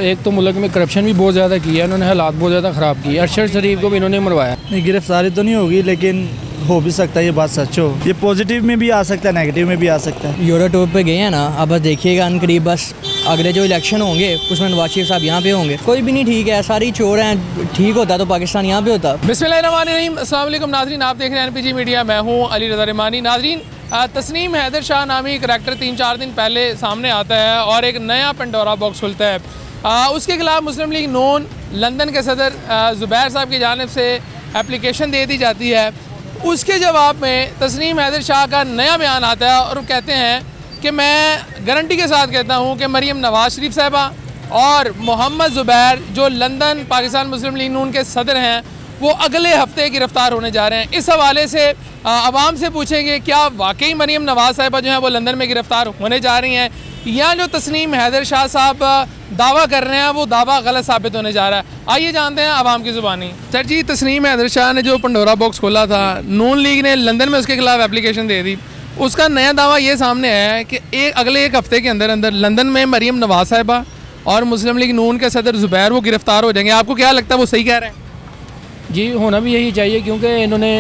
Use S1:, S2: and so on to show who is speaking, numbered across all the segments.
S1: एक तो मुल्क में करप्शन भी बहुत ज़्यादा किया है, इन्होंने हालात बहुत ज़्यादा ख़राब किए। अरशद शरीफ को भी इन्होंने मरवाया।
S2: नहीं, गिरफ्तारी तो नहीं होगी, लेकिन हो भी सकता है ये बात सच हो। ये पॉजिटिव में भी आ सकता है, नेगेटिव में भी आ सकता है।
S3: यूरो टूर पे गए हैं ना, अब बस देखिएगा अनकरीब बस अगले जो इलेक्शन होंगे उसमें नवाज शरीफ साहब यहाँ पे होंगे। कोई भी नहीं ठीक है, सारी चोर हैं। ठीक होता तो पाकिस्तान यहाँ पे होता।
S4: बिस्मिल्लाहिर्रहमानिर्रहीम, अस्सलाम वालेकुम नाज़रीन, आप देख रहे हैं एनपीजी मीडिया। मैं हूँ अली रज़ा रहमानी। नाज़रीन, तस्नीम हैदर शाह नामी करैक्टर 3-4 दिन पहले सामने आता है और एक नया पेंडोरा बॉक्स खुलता है। उसके खिलाफ मुस्लिम लीग नून लंदन के सदर ज़ुबैर साहब की जानिब से एप्लीकेशन दे दी जाती है। उसके जवाब में तस्नीम हैदर शाह का नया बयान आता है और वो कहते हैं कि मैं गारंटी के साथ कहता हूँ कि मरीम नवाज शरीफ साहबा और मोहम्मद ज़ुबैर जो लंदन पाकिस्तान मुस्लिम लीग नून के सदर हैं वो अगले हफ्ते गिरफ़्तार होने जा रहे हैं। इस हवाले से आवाम से पूछेंगे क्या वाकई मरीम नवाज साहिबा जो है वो लंदन में गिरफ़्तार होने जा रही हैं या जो तस्नीम हैदर शाह साहब दावा कर रहे हैं वो दावा गलत साबित होने जा रहा है। आइए जानते हैं आवाम की ज़ुबानी। सर जी, तस्नीम हैदर शाह ने जो पंडोरा बॉक्स खोला था, नून लीग ने लंदन में उसके खिलाफ एप्लीकेशन दे दी। उसका नया दावा ये सामने है कि अगले एक हफ्ते के अंदर अंदर लंदन में मरीम नवाज साहिबा और मुस्लिम लीग नून के सदर ज़ुबैर वो गिरफ़्तार हो जाएंगे। आपको क्या लगता है वो सही कह रहे हैं?
S1: जी, होना भी यही चाहिए क्योंकि इन्होंने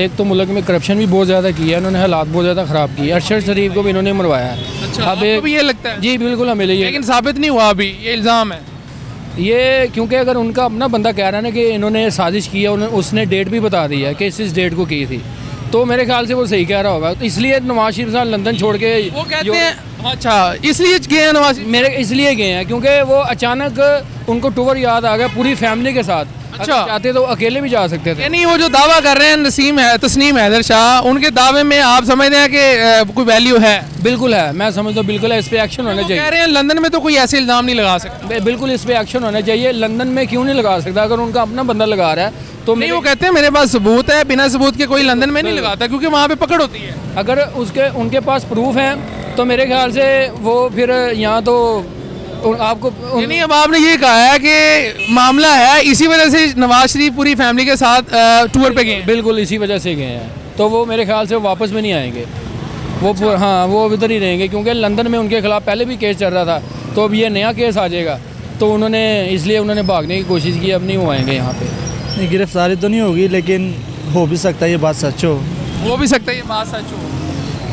S1: एक तो मुल्क में करप्शन भी बहुत ज़्यादा किया है, इन्होंने हालात बहुत ज़्यादा ख़राब किए। अरशद शरीफ को भी इन्होंने मरवाया है।
S4: अच्छा, अब ये लगता है?
S1: जी बिल्कुल, हमें ये
S4: लेकिन साबित नहीं हुआ अभी, ये इल्ज़ाम है
S1: ये, क्योंकि अगर उनका अपना बंदा कह रहा है ना कि इन्होंने साजिश की है, उसने डेट भी बता दी है कि इस डेट को की थी, तो मेरे ख्याल से वो सही कह रहा होगा। तो इसलिए नवाज शरीफ साहब लंदन छोड़ के
S4: वो कहते हैं। अच्छा, इसलिए गए हैं नवाज?
S1: मेरे इसलिए गए हैं क्योंकि वो अचानक उनको टूर याद आ गया पूरी फैमिली के साथ।
S4: अच्छा,
S1: चाहते तो अकेले भी जा सकते थे।
S4: यानी वो जो दावा कर रहे हैं तस्नीम हैदर शाह, उनके दावे में आप समझते हैं कि कोई वैल्यू है?
S1: बिल्कुल है, मैं समझता हूँ बिल्कुल है, इस पे एक्शन होना चाहिए।
S4: कह रहे हैं लंदन में तो कोई ऐसे इल्ज़ाम नहीं लगा सकता।
S1: बिल्कुल इस पे एक्शन होना चाहिए। लंदन में क्यों नहीं लगा सकता? अगर उनका अपना बंदा लगा रहा है तो
S4: नहीं, वो कहते हैं मेरे पास सबूत है, बिना सबूत के कोई लंदन में नहीं लगाता क्योंकि वहाँ पे पकड़ होती है।
S1: अगर उनके पास प्रूफ है तो मेरे ख्याल से वो फिर यहाँ तो आपको
S4: नहीं। अब आपने ये कहा है कि मामला है, इसी वजह से नवाज शरीफ पूरी फैमिली के साथ टूर पे गए।
S1: बिल्कुल इसी वजह से गए हैं, तो वो मेरे ख्याल से वापस में नहीं आएंगे। वो
S4: अच्छा।
S1: हाँ, वो इधर ही रहेंगे क्योंकि लंदन में उनके खिलाफ पहले भी केस चल रहा था, तो अब ये नया केस आ जाएगा तो इसलिए उन्होंने भागने की कोशिश की। अब नहीं वो आएंगे यहाँ पे।
S2: नहीं, गिरफ्तारी तो नहीं होगी, लेकिन हो भी सकता है ये बात सच हो।
S4: वो भी सकता है ये बात सच हो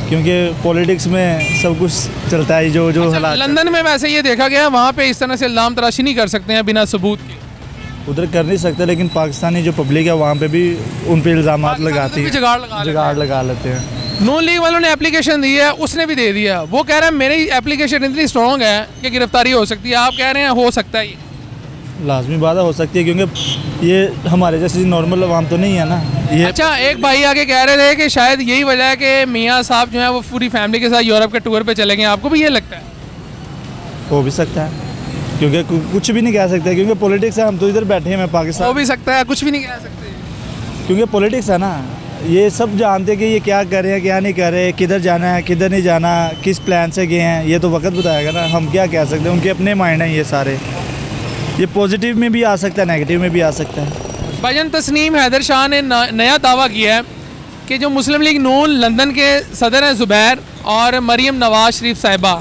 S2: क्योंकि पॉलिटिक्स में सब कुछ चलता है जो
S4: अच्छा,
S2: हालात।
S4: लंदन में वैसे ये देखा गया वहाँ पे इस तरह से इल्ज़ाम तराशी नहीं कर सकते हैं बिना सबूत के।
S2: उधर कर नहीं सकते, लेकिन पाकिस्तानी जो पब्लिक है वहाँ पे भी उन पे इल्ज़ाम लगाती है, जुगाड़ लगा लेते हैं।
S4: नून लीग वालों ने एप्लीकेशन दी है, उसने भी दे दिया। वो कह रहे हैं मेरी एप्लीकेशन इतनी स्ट्रॉन्ग है कि गिरफ्तारी हो सकती है। आप कह रहे हैं हो सकता है? ये
S2: लाजमी बात हो सकती है क्योंकि ये हमारे जैसी नॉर्मल आवाम तो नहीं है ना ये।
S4: अच्छा, एक भाई आगे कह रहे थे कि शायद यही वजह है कि मियाँ साहब जो है वो पूरी फैमिली के साथ यूरोप के टूर पे चले गए। आपको भी ये लगता है?
S2: हो भी सकता है क्योंकि कुछ भी नहीं कह सकते क्योंकि पॉलिटिक्स है। हम तो इधर बैठे हैं, मैं पाकिस्तान।
S4: हो भी सकता है, कुछ भी नहीं कह सकते
S2: क्योंकि पॉलिटिक्स है ना, ये सब जानते हैं कि ये क्या कर रहे हैं क्या नहीं कर रहे, किधर जाना है किधर नहीं जाना, किस प्लान से गए हैं, ये तो वक्त बताएगा ना। हम क्या कह सकते हैं, उनके अपने माइंड हैं ये सारे। ये पॉजिटिव में भी आ सकता है, नेगेटिव में भी आ सकता है।
S4: भाईजान, तस्नीम हैदर शाह ने नया दावा किया है कि जो मुस्लिम लीग नून लंदन के सदर हैं ज़ुबैर और मरीम नवाज शरीफ साहिबा,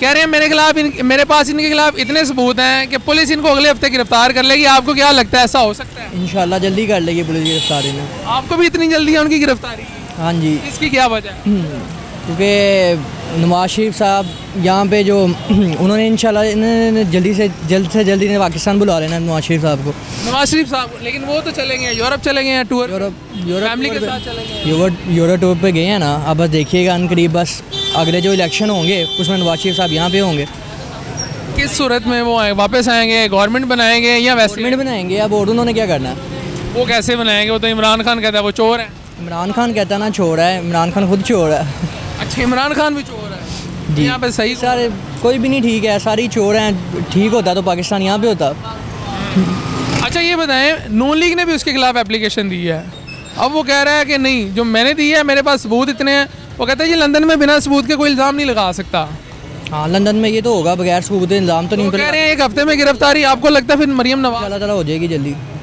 S4: कह रहे हैं मेरे पास इनके खिलाफ इतने सबूत हैं कि पुलिस इनको अगले हफ्ते गिरफ्तार कर लेगी। आपको क्या लगता है, ऐसा हो सकता है?
S3: इंशाल्लाह जल्दी कर लेगी पुलिस गिरफ्तारी में।
S4: आपको भी इतनी जल्दी है उनकी गिरफ्तारी?
S3: हाँ जी।
S4: इसकी क्या वजह है?
S3: क्योंकि नवाज शरीफ साहब यहाँ पे जो उन्होंने इंशाल्लाह जल्द से जल्दी पाकिस्तान बुला रहे हैं नवाज शरीफ साहब को।
S4: नवाज शरीफ साहब, लेकिन वो तो चलेंगे यूरोप, चलेंगे टूर, फैमिली के साथ चलेंगे।
S3: यूरो टूर पे गए हैं ना, अब बस देखिएगा अनकरीब बस अगले जो इलेक्शन होंगे उसमें नवाज शरीफ साहब यहाँ पे होंगे।
S4: किस सूरत में वो वापस आएंगे? गवर्नमेंट बनाएंगे या वैसे
S3: गवर्नमेंट बनाएंगे? अब और उन्होंने क्या करना है?
S4: वो कैसे बनाएंगे? वो तो इमरान खान कहता है वो चोर है।
S3: इमरान खान कहता है ना चोर है, इमरान खान खुद चोर है।
S4: अच्छा, इमरान खान भी चोर है जी? यहाँ पे सही
S3: सारे कोई भी नहीं ठीक है, सारी चोर हैं। ठीक होता तो पाकिस्तान यहाँ पे होता।
S4: अच्छा, ये बताएं, नून लीग ने भी उसके खिलाफ एप्लीकेशन दी है। अब वो कह रहा है कि नहीं, जो मैंने दी है मेरे पास सबूत इतने हैं। वो कहता है कि लंदन में बिना सबूत के कोई इल्ज़ाम नहीं लगा सकता।
S3: हाँ, लंदन में ये तो होगा, बगैर सबूत इल्ज़ाम तो नहीं।
S4: कह रहे हैं एक हफ्ते में गिरफ्तारी। आपको लगता है फिर मरीम नवाज
S3: अल्लाह ताला हो जाएगी जल्दी?